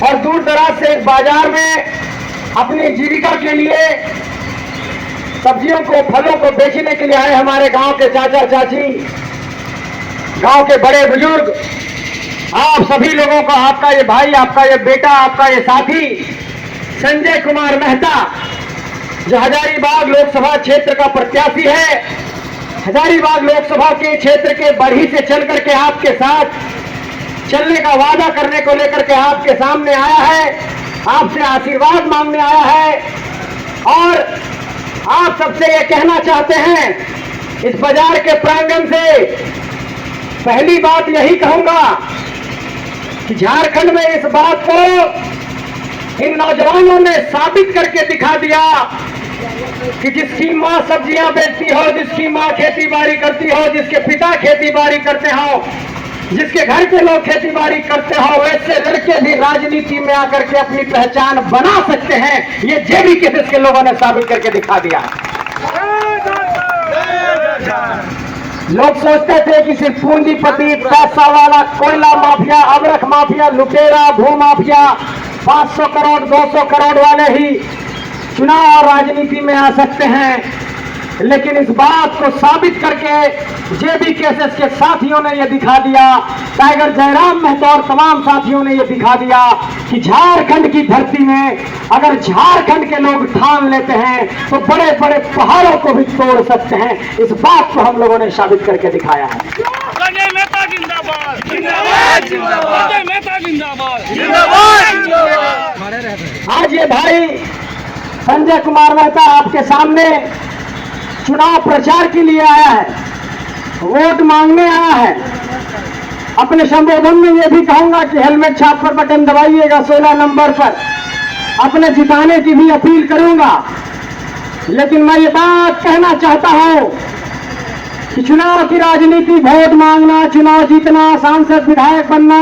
और दूर दराज से इस बाजार में अपनी जीविका के लिए सब्जियों को, फलों को बेचने के लिए आए हमारे गांव के चाचा चाची, गांव के बड़े बुजुर्ग, आप सभी लोगों को, आपका ये भाई, आपका ये बेटा, आपका ये साथी संजय कुमार मेहता, जो हजारीबाग लोकसभा क्षेत्र का प्रत्याशी है, हजारीबाग लोकसभा के क्षेत्र के बढ़ी से चल करके आपके साथ चलने का वादा करने को लेकर के आपके सामने आया है, आपसे आशीर्वाद मांगने आया है। और आप सबसे ये कहना चाहते हैं, इस बाजार के प्रांगण से पहली बात यही कहूंगा कि झारखंड में इस बात को इन नौजवानों ने साबित करके दिखा दिया कि जिसकी माँ सब्जियां बेचती हो, जिसकी माँ खेती बाड़ी करती हो, जिसके पिता खेती बाड़ी करते हो, जिसके घर के लोग खेती बाड़ी करते हो, वैसे लड़के भी राजनीति में आकर के अपनी पहचान बना सकते हैं। ये जेबी केसेस के लोगों ने साबित करके दिखा दिया। लोग सोचते थे कि सिर्फ पूंजीपति, पैसा वाला, कोयला माफिया, अवरख माफिया, लुटेरा, भू माफिया, 500 करोड़ 200 करोड़ वाले ही चुनाव और राजनीति में आ सकते हैं, लेकिन इस बात को साबित करके जेबी केसेस के साथियों ने यह दिखा दिया, टाइगर जयराम मेहता और तमाम साथियों ने यह दिखा दिया कि झारखंड की धरती में अगर झारखंड के लोग ठान लेते हैं तो बड़े बड़े पहाड़ों को भी तोड़ सकते हैं। इस बात को हम लोगों ने साबित करके दिखाया है। संजय मेहता जिंदाबाद, जिंदाबाद, जिंदाबाद, संजय मेहता जिंदाबाद, जिंदाबाद। आज ये भाई संजय कुमार मेहता आपके सामने चुनाव प्रचार के लिए आया है, वोट मांगने आया है। अपने संबोधन में यह भी कहूंगा कि हेलमेट छाप पर बटन दबाइएगा 16 नंबर पर, अपने जिताने की भी अपील करूंगा। लेकिन मैं ये बात कहना चाहता हूं कि चुनाव की राजनीति, वोट मांगना, चुनाव जीतना, सांसद विधायक बनना,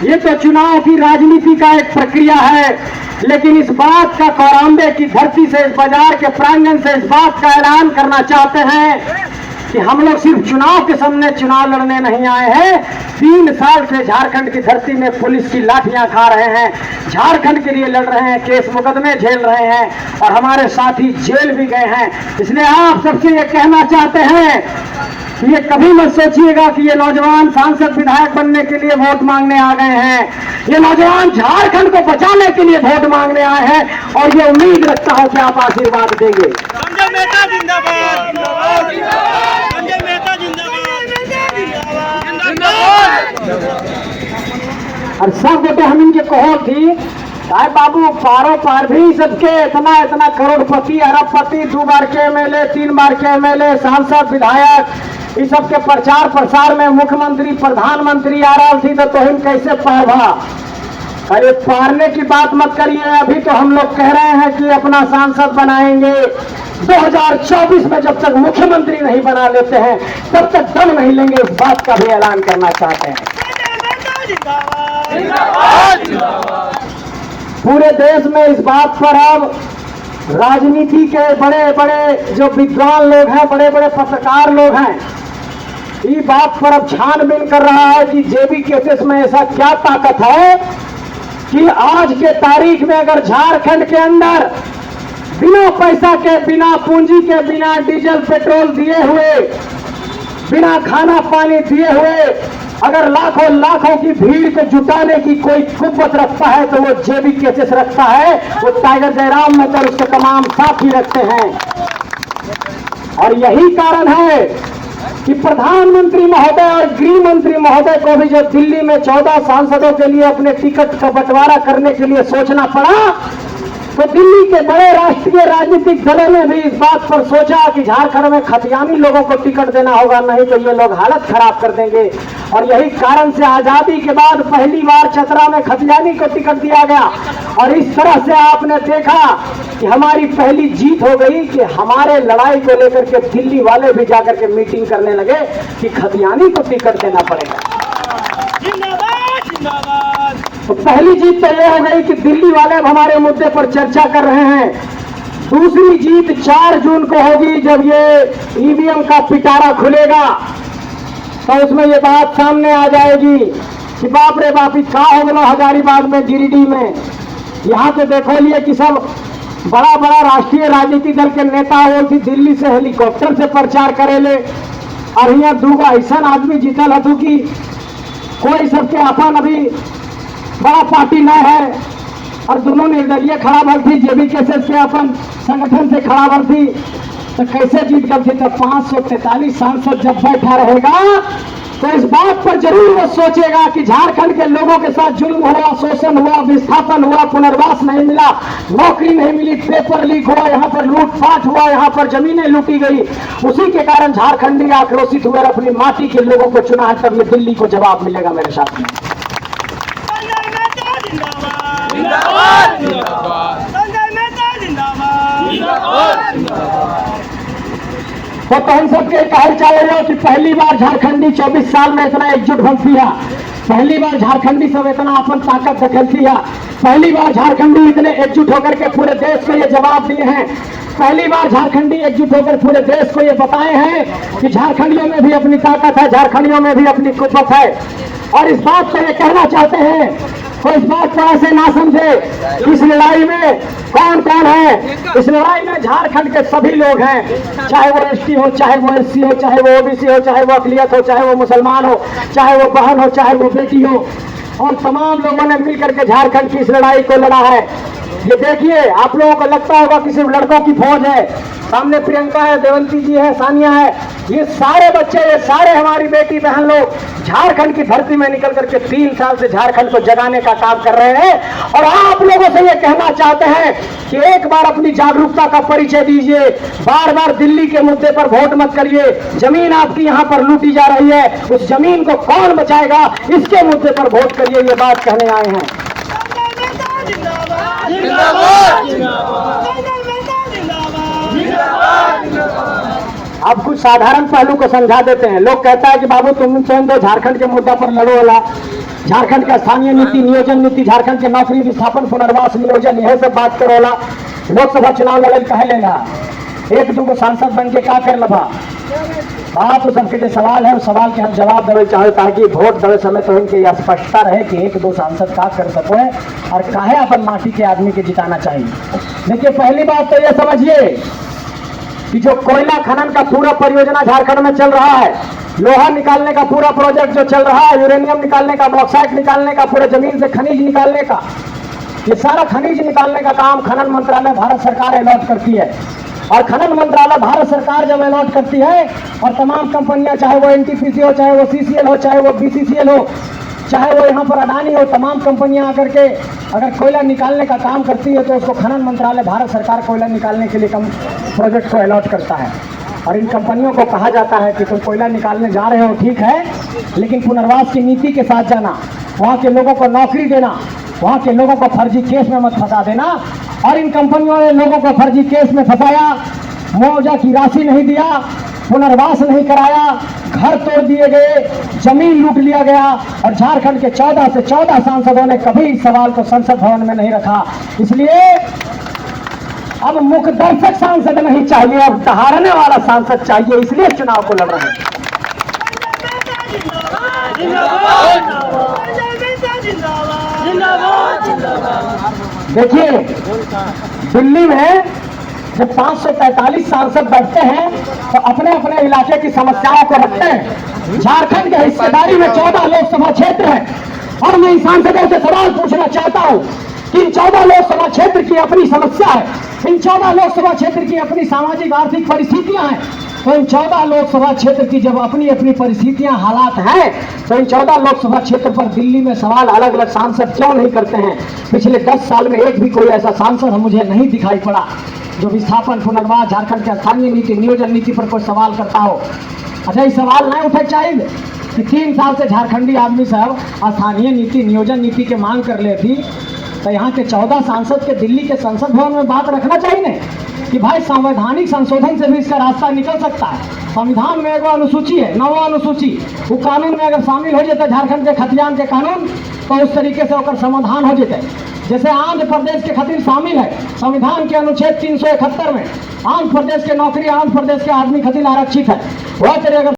ये तो चुनाव की राजनीति का एक प्रक्रिया है। लेकिन इस बात का कौराम्बे की धरती से, इस बाजार के प्रांगण से इस बात का ऐलान करना चाहते हैं कि हम लोग सिर्फ चुनाव के सामने चुनाव लड़ने नहीं आए हैं। 3 साल से झारखंड की धरती में पुलिस की लाठियां खा रहे हैं, झारखंड के लिए लड़ रहे हैं, केस मुकदमे झेल रहे हैं और हमारे साथी जेल भी गए हैं। इसलिए आप सबसे ये कहना चाहते हैं कि ये कभी मत सोचिएगा कि ये नौजवान सांसद विधायक बनने के लिए वोट मांगने आ गए हैं। ये नौजवान झारखंड को बचाने के लिए वोट मांगने आए हैं और ये उम्मीद रखता हूं कि आप आशीर्वाद देंगे। संजय मेहता जिंदाबाद, जिंदाबाद, संजय मेहता जिंदाबाद, जिंदाबाद। और सब बेटे हम इनके कहो थी भाई बाबू, पारों पार भी सबके इतना इतना करोड़पति, अरबपति, 2 बार के एमएलए, 3 बार के एमएलए, सांसद, विधायक, इस सब के प्रचार प्रसार में मुख्यमंत्री, प्रधानमंत्री आ रहा थी तो हम कैसे पार भा। अरे पारने की बात मत करिए, अभी तो हम लोग कह रहे हैं कि अपना सांसद बनाएंगे। 2024 में जब तक मुख्यमंत्री नहीं बना लेते हैं तब तक दम नहीं लेंगे, इस बात का भी ऐलान करना चाहते हैं। पूरे देश में इस बात पर अब राजनीति के बड़े बड़े जो विद्वान लोग हैं, बड़े बड़े पत्रकार लोग हैं, ये बात पर अब छानबीन कर रहा है कि जेबी केसेस में ऐसा क्या ताकत है कि आज के तारीख में अगर झारखंड के अंदर बिना पैसा के, बिना पूंजी के, बिना डीजल पेट्रोल दिए हुए, बिना खाना पानी दिए हुए अगर लाखों लाखों की भीड़ को जुटाने की कोई कुव्वत रखता है तो वो जेबी केसेस रखता है, वो टाइगर जयराम मेहता उसके तमाम साथी रखते हैं। और यही कारण है कि प्रधानमंत्री महोदय और गृह मंत्री महोदय को भी जब दिल्ली में 14 सांसदों के लिए अपने टिकट का बंटवारा करने के लिए सोचना पड़ा तो दिल्ली के बड़े राष्ट्रीय राजनीतिक दलों ने भी इस बात पर सोचा कि झारखंड में खतियानी लोगों को टिकट देना होगा, नहीं तो ये लोग हालत खराब कर देंगे। और यही कारण से आजादी के बाद पहली बार चतरा में खतियानी को टिकट दिया गया। और इस तरह से आपने देखा कि हमारी पहली जीत हो गई कि हमारे लड़ाई को लेकर के दिल्ली वाले भी जाकर के मीटिंग करने लगे कि खतियानी को टिकट देना पड़ेगा। तो पहली जीत तो यह हो गई कि दिल्ली वाले अब हमारे मुद्दे पर चर्चा कर रहे हैं। दूसरी जीत 4 जून को होगी जब ये ईवीएम का पिटारा खुलेगा तो उसमें ये बात सामने आ जाएगी कि बाप रे बाप ई का हो गलो हजारीबाग में, गिरिडीह में। यहाँ पे देखो लिए कि सब बड़ा बड़ा राष्ट्रीय राजनीतिक दल के नेता हो कि दिल्ली से हेलीकॉप्टर से प्रचार करेले, और यहाँ दूगो ऐसा आदमी जीतल हथु कि कोई सबके अपन अभी बड़ा पार्टी न है, और दोनों निर्दलीय खड़ा भर थी, JBK के अपन संगठन से खड़ा भर थी, तो कैसे जीत गल थी? तो 543 सांसद जब बैठा रहेगा तो इस बात पर जरूर वो सोचेगा कि झारखंड के लोगों के साथ जुल्म हुआ, शोषण हुआ, विस्थापन हुआ, पुनर्वास नहीं मिला, नौकरी नहीं मिली, पेपर लीक हुआ, यहाँ पर लूटपाट हुआ, यहाँ पर जमीनें लूटी गई। उसी के कारण झारखंडी आक्रोशित हुए और अपनी माटी के लोगों को चुना है। तब ये दिल्ली को जवाब मिलेगा मेरे साथ में। संजय मेहता जिंदाबाद जिंदाबाद जिंदाबाद संजय मेहता जिंदाबाद जिंदाबाद। तो हम सब के कहल चाह रहे हो कि पहली बार झारखंडी 24 साल में इतना एकजुट बनती है, पहली बार झारखंडी सब इतना अपन ताकत दिखलती है, पहली बार झारखंडी इतने एकजुट होकर के पूरे देश को ये जवाब दिए हैं, पहली बार झारखंडी एकजुट होकर पूरे देश को ये बताए हैं कि झारखंडियों में भी अपनी ताकत है, झारखंडियों में भी अपनी कुव्वत है। और इस बात को ये कहना चाहते हैं, तो इस बात को ऐसे ना समझे कि इस लड़ाई में कौन कौन है। इस लड़ाई में झारखंड के सभी लोग हैं, चाहे वो ST हो, चाहे वो SC हो, चाहे वो OBC हो, चाहे वो अकलियत हो, चाहे वो मुसलमान हो, चाहे वो बहन हो, चाहे वो बेटी हो, और तमाम लोगों ने मिलकर के झारखंड की इस लड़ाई को लड़ा है। ये देखिए, आप लोगों को लगता होगा कि सिर्फ लड़कों की फौज है, सामने प्रियंका है, देवंती जी है, सानिया है, ये सारे बच्चे, ये सारे हमारी बेटी बहन लोग झारखंड की धरती में निकल करके 3 साल से झारखंड को जगाने का काम कर रहे हैं। और आप लोगों से ये कहना चाहते हैं कि एक बार अपनी जागरूकता का परिचय दीजिए, बार बार दिल्ली के मुद्दे पर वोट मत करिए। जमीन आपकी यहाँ पर लूटी जा रही है, उस जमीन को कौन बचाएगा, इसके मुद्दे पर वोट करिए, ये बात कहने आए हैं। संजय मेहता जिंदाबाद जिंदाबाद जिंदाबाद संजय मेहता जिंदाबाद जिंदाबाद। अब कुछ साधारण पहलू को समझा देते हैं। लोग कहता है कि बाबू तुम स्वयं दो झारखंड के मुद्दा पर लड़ो वाला, झारखंड का स्थानीय नीति, नियोजन नीति, झारखंड के नौकरी विस्थापन, पुनर्वास नियोजन, यह सब बात करो वाला। लोकसभा चुनाव लड़ल कहे लेना, एक दूगो सांसद बन के का कर लभा। बात तो सबके जो सवाल है, उस सवाल के हम जवाब देवे चाहे, ताकि वोट देवे समय तो इनके यह स्पष्टता रहे कि एक दो सांसद का कर सको है और काहे अपन माटी के आदमी के जिताना चाहिए। देखिए, पहली बात तो ये समझिए कि जो कोयला खनन का पूरा परियोजना झारखंड में चल रहा है, लोहा निकालने का पूरा प्रोजेक्ट जो चल रहा है, यूरेनियम निकालने का, बॉक्साइट निकालने का, पूरे जमीन से खनिज निकालने का, ये सारा खनिज निकालने का काम खनन मंत्रालय भारत सरकार अलॉट करती है। और खनन मंत्रालय भारत सरकार जब अलॉट करती है और तमाम कंपनियां, चाहे वो NTPC हो, चाहे वो CCL हो, चाहे वो BCCL हो, चाहे वो यहाँ पर अडानी हो, तमाम कंपनियां आकर के अगर कोयला निकालने का काम करती है तो उसको खनन मंत्रालय भारत सरकार कोयला निकालने के लिए प्रोजेक्ट को अलॉट करता है। और इन कंपनियों को कहा जाता है कि तुम कोयला निकालने जा रहे हो, ठीक है, लेकिन पुनर्वास की नीति के साथ जाना, वहाँ के लोगों को नौकरी देना, वहाँ के लोगों को फर्जी केस में मत फंसा देना। और इन कंपनियों ने लोगों को फर्जी केस में फंसाया, मुआवजा की राशि नहीं दिया, पुनर्वास नहीं कराया, घर तोड़ दिए गए, जमीन लूट लिया गया। और झारखंड के 14 से 14 सांसदों ने कभी इस सवाल को संसद भवन में नहीं रखा। इसलिए अब मुख्य दर्शक सांसद नहीं चाहिए, अब दहाड़ने वाला सांसद चाहिए, इसलिए चुनाव को लड़ रहे हैं। देखिए, दिल्ली में जब 543 सांसद बैठते हैं तो अपने अपने इलाके की समस्याओं को रखते हैं। झारखंड के हिस्सेदारी में 14 लोकसभा क्षेत्र है और मैं इन सांसदों से सवाल पूछना चाहता हूं कि इन 14 लोकसभा क्षेत्र की अपनी समस्या है, इन 14 लोकसभा क्षेत्र की अपनी सामाजिक आर्थिक परिस्थितियां हैं। तो इन 14 लोकसभा क्षेत्र की जब अपनी अपनी परिस्थितियां, हालात हैं, तो इन 14 लोकसभा क्षेत्र पर दिल्ली में सवाल अलग अलग सांसद क्यों नहीं करते हैं? पिछले 10 साल में एक भी कोई ऐसा सांसद मुझे नहीं दिखाई पड़ा जो विस्थापन, पुनर्वास, झारखंड के स्थानीय नीति, नियोजन नीति पर कोई सवाल करता हो। अच्छा, ये सवाल नहीं उठे चाहिए कि 3 साल से झारखंडी आदमी सब स्थानीय नीति, नियोजन नीति के मांग कर ले थी, तो यहाँ के 14 सांसद के दिल्ली के संसद भवन में बात रखना चाहिए ना कि भाई संवैधानिक संशोधन से भी इसका रास्ता निकल सकता है। संविधान में एगो अनुसूची है, 9वां अनुसूची, वो कानून में अगर शामिल हो जाता झारखंड के खतियान के कानून, तो उस तरीके से उसका समाधान हो जाता है। जैसे आंध्र प्रदेश के खातिर शामिल है संविधान के अनुच्छेद 371 में, आंध्र प्रदेश के नौकरी आंध्र प्रदेश के आदमी खातिर आरक्षित है। वह अगर